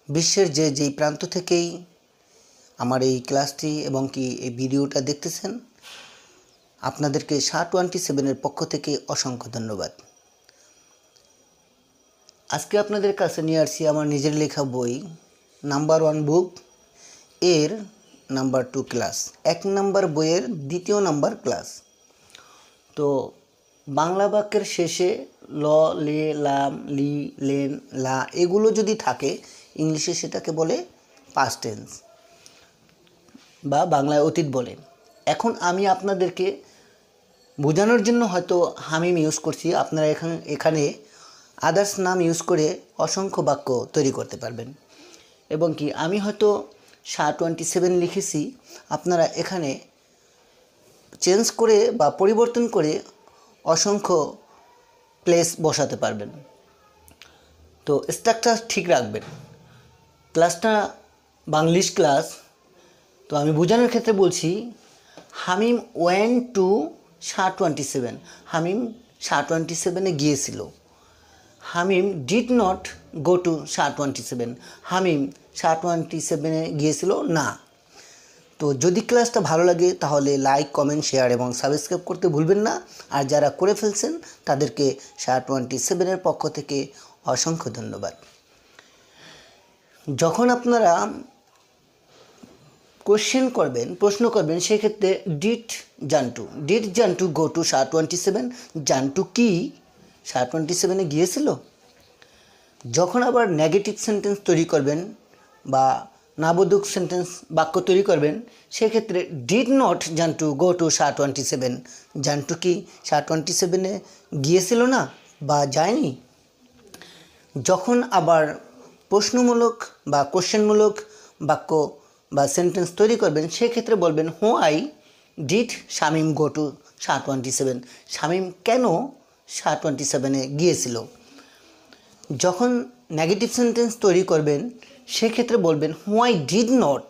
বিশ্বের যেই প্রান্ত থেকেই আমার এই ক্লাসটি এবং কি এই ভিডিওটা দেখতেছেন, আপনাদেরকে SHA-27 পক্ষ থেকে অসংখ্য ধন্যবাদ। আজকে আপনাদের কাছে নিয়ে আসছি আমার নিজের লেখা বই নাম্বার 1 বুক এর নাম্বার 2 ক্লাস, 1 নাম্বার বইয়ের 2য় নাম্বার ক্লাস। তো বাংলা বাক্যের শেষে ল, লে, লাম, লি, লেন, লা এগুলো যদি থাকে, ইংলিশে সেটাকে বলে পাস্ট টেন্স বা বাংলায় অতীত বলে। এখন আমি আপনাদেরকে বোঝানোর জন্য হয়তো হামিম ইউজ করছি, আপনারা এখানে আদার্স নাম ইউজ করে অসংখ্য বাক্য তৈরি করতে পারবেন। এবং কি আমি হয়তো SHA-27 লিখেছি, আপনারা এখানে চেঞ্জ করে বা পরিবর্তন করে অসংখ্য প্লেস বসাতে পারবেন। তো স্ট্রাকচার ঠিক রাখবেন। ক্লাসটা বাংলিশ ক্লাস, তো আমি বোঝানোর ক্ষেত্রে বলছি হামিম went to SHA-27। Hamim SHA-27 গিয়েছিল। Hamim did not go to SHA-27। Hamim SHA-27 গিয়েছিল না। তো যদি ক্লাসটা ভালো লাগে তাহলে লাইক, কমেন্ট, শেয়ার এবং সাবস্ক্রাইব করতে ভুলবেন না। আর যারা করে ফেলছেন তাদেরকে SHA-27 পক্ষ থেকে অসংখ্য ধন্যবাদ। যখন আপনারা প্রশ্ন করবেন সেক্ষেত্রে did Jantu go to SHA-27? Jantu কি SHA-27 গিয়েছিল? যখন আবার নেগেটিভ সেন্টেন্স তৈরি করবেন বা নাবোধক সেন্টেন্স বাক্য তৈরি করবেন, সেক্ষেত্রে did not Jantu go to SHA-27? Jantu কি SHA-27 গিয়েছিল না বা যায়নি? যখন আবার প্রশ্নমূলক বা কোশ্চেনমূলক বাক্য বা সেন্টেন্স তৈরি করবেন, সেক্ষেত্রে বলবেন why did Shamim go to SHA-27? Shamim কেন SHA-27 গিয়েছিল? যখন নেগেটিভ সেন্টেন্স তৈরি করবেন, সেক্ষেত্রে বলবেন হোয়াই ডিড নট,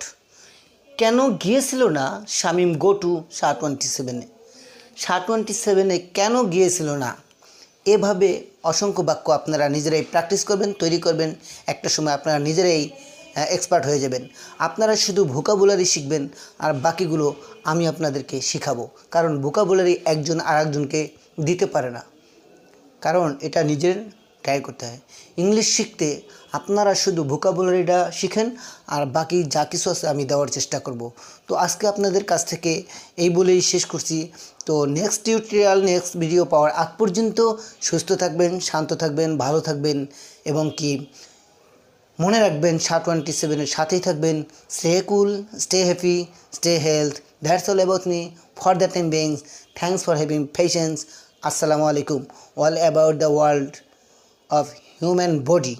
কেন গিয়েছিল না শামীম গো টু SHA-27? SHA-27 কেন গিয়েছিল না? এভাবে অসংখ্য বাক্য আপনারা নিজেরাই প্র্যাকটিস করবেন, তৈরি করবেন। একটা সময় আপনারা নিজেরাই এক্সপার্ট হয়ে যাবেন। আপনারা শুধু ভোকাবুলারি শিখবেন আর বাকিগুলো আমি আপনাদেরকে শেখাবো। কারণ ভোকাবুলারি একজন আর একজনকে দিতে পারে না, কারণ এটা নিজের ট্রাই করতে হয়। ইংলিশ শিখতে আপনারা শুধু ভোকাবুলারিটা শিখেন আর বাকি যা কিছু আছে আমি দেওয়ার চেষ্টা করব। তো আজকে আপনাদের কাছ থেকে এই বলেই শেষ করছি। তো নেক্সট টিউটোরিয়াল, নেক্সট ভিডিও পাওয়ার আগ পর্যন্ত সুস্থ থাকবেন, শান্ত থাকবেন, ভালো থাকবেন এবং কি মনে রাখবেন SHA-27 সাথেই থাকবেন। Stay cool, stay happy, stay health. That's all about me for the time being. Thanks for having patience. আসসালামু আলাইকুম। All about the world of human body.